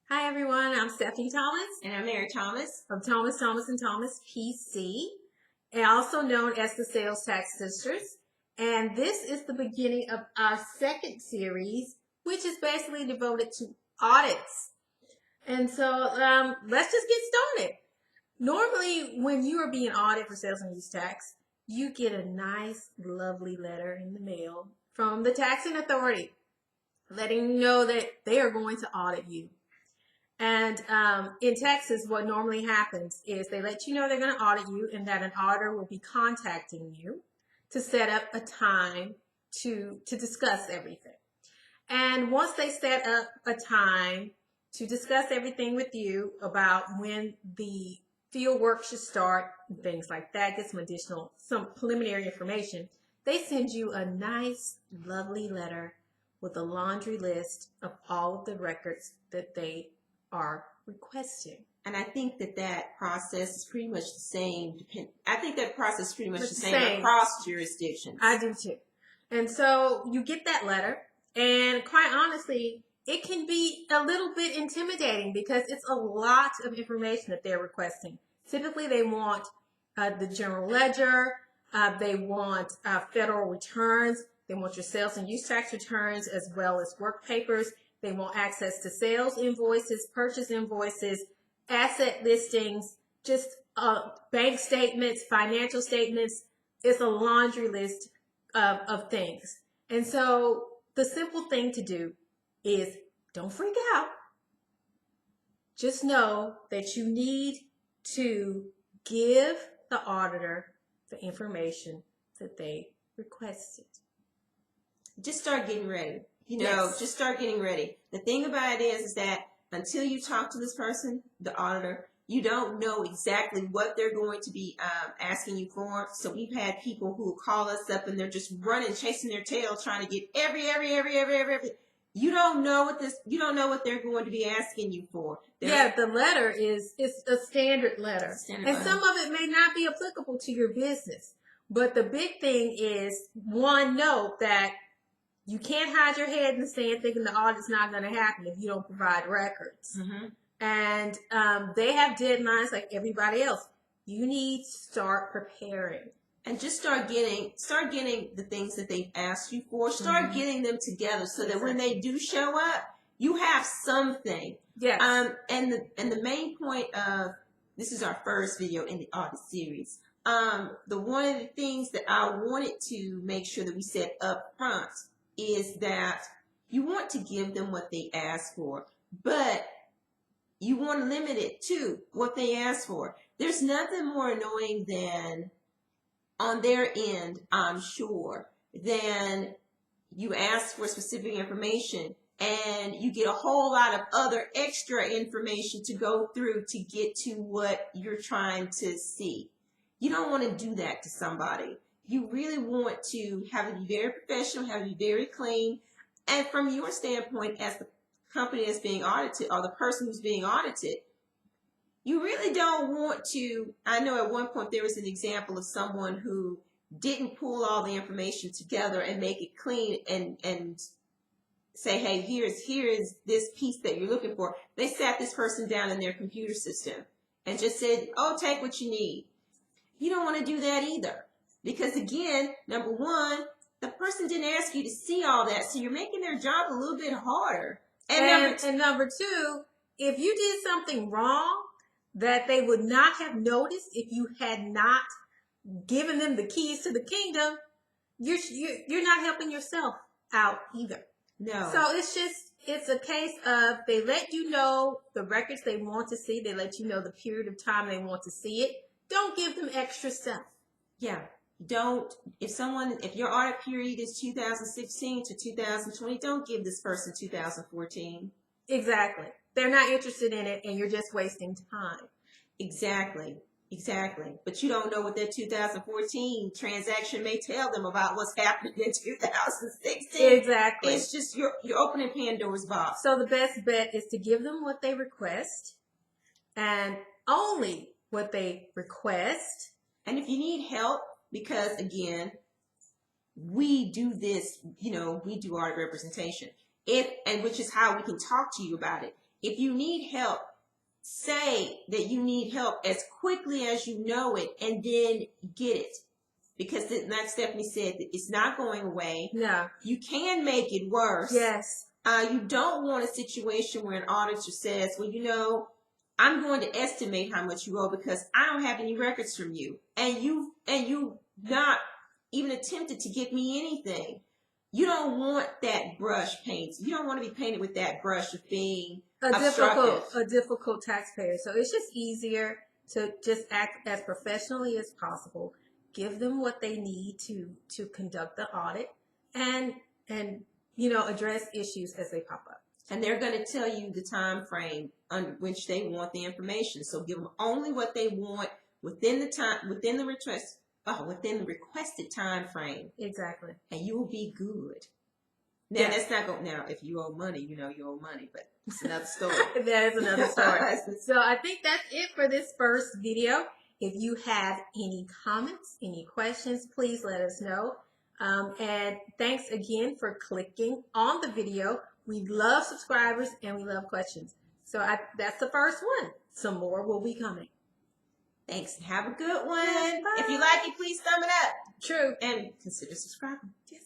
Hi everyone, I'm Stephanie Thomas And I'm Mary Thomas. of Thomas, and Thomas PC, and also known as the Sales Tax Sisters. And this is the beginning of our second series, which is basically devoted to audits. And so let's just get started. Normally, when you are being audited for sales and use tax, you get a nice, lovely letter in the mail from the taxing authority letting you know that they are going to audit you. And in Texas, what normally happens is they let you know they're going to audit you and that an auditor will be contacting you to set up a time to discuss everything. And once they set up a time to discuss everything with you about when the field work should start, and things like that, get some preliminary information, they send you a nice, lovely letter with a laundry list of all of the records that they are requesting. And I think that process is pretty much the same. I think that process is pretty much the same across jurisdictions. I do too. And so you get that letter, and quite honestly, it can be a little bit intimidating because it's a lot of information that they're requesting. Typically, they want the general ledger, they want federal returns, they want your sales and use tax returns as well as work papers. They want access to sales invoices, purchase invoices, asset listings, just bank statements, financial statements. It's a laundry list of things. And so the simple thing to do is don't freak out. Just know that you need to give the auditor the information that they requested. Just start getting ready. Just start getting ready. The thing about it is that until you talk to this person, the auditor, you don't know exactly what they're going to be asking you for. So we've had people who call us up and they're just running, chasing their tail, trying to get every. You don't know what they're going to be asking you for. The letter it's a standard letter. And some of it may not be applicable to your business. But the big thing is, one, note that you can't hide your head in the sand thinking the audit's not going to happen if you don't provide records. Mm-hmm. And they have deadlines like everybody else. You need to start preparing. And just start getting the things that they've asked you for. Start getting them together so that when they do show up, you have something. Yes. And the main point of this is our first video in the audit series. One of the things that I wanted to make sure that we set up front is that you want to give them what they ask for, but you want to limit it to what they ask for. There's nothing more annoying than, on their end, I'm sure, than you ask for specific information and you get a whole lot of other extra information to go through to get to what you're trying to see. You don't want to do that to somebody. You really want to have it be very professional, have it be very clean. And from your standpoint as the company that's being audited or the person who's being audited, you really don't want to. I know at one point there was an example of someone who didn't pull all the information together and make it clean and say, hey, here is this piece that you're looking for. They sat this person down in their computer system and just said, oh, take what you need. You don't want to do that either. Because again, number one, the person didn't ask you to see all that, so you're making their job a little bit harder. And number two, if you did something wrong that they would not have noticed if you had not given them the keys to the kingdom, you're not helping yourself out either. No. So it's a case of they let you know the records they want to see. They let you know the period of time they want to see it. Don't give them extra stuff. Yeah. If your audit period is 2016 to 2020, don't give this person 2014. Exactly. They're not interested in it and you're just wasting time. Exactly. But you don't know what that 2014 transaction may tell them about what's happening in 2016. Exactly. It's just you're opening Pandora's box. So the best bet is to give them what they request and only what they request. And if you need help, because again, we do this, we do audit representation, and which is how we can talk to you about it. If you need help, say that you need help as quickly as you know it, and then get it. Because like Stephanie said, it's not going away. No. You can make it worse. Yes. You don't want a situation where an auditor says, well, you know, I'm going to estimate how much you owe because I don't have any records from you. And you not even attempted to give me anything. You don't want that brush painted. You don't want to be painted with that brush of being obstructive. A difficult taxpayer. So it's just easier to just act as professionally as possible. Give them what they need to conduct the audit and address issues as they pop up. And they're going to tell you the time frame on which they want the information. So give them only what they want within the requested time frame. Exactly. And you will be good. Now that's not going. Now, if you owe money, you know you owe money, but it's another story. That is another story. So I think that's it for this first video. If you have any comments, any questions, please let us know. And thanks again for clicking on the video. We love subscribers and we love questions. So that's the first one. Some more will be coming. Thanks. Have a good one. Bye. If you like it, please thumb it up. True. And consider subscribing. Yes.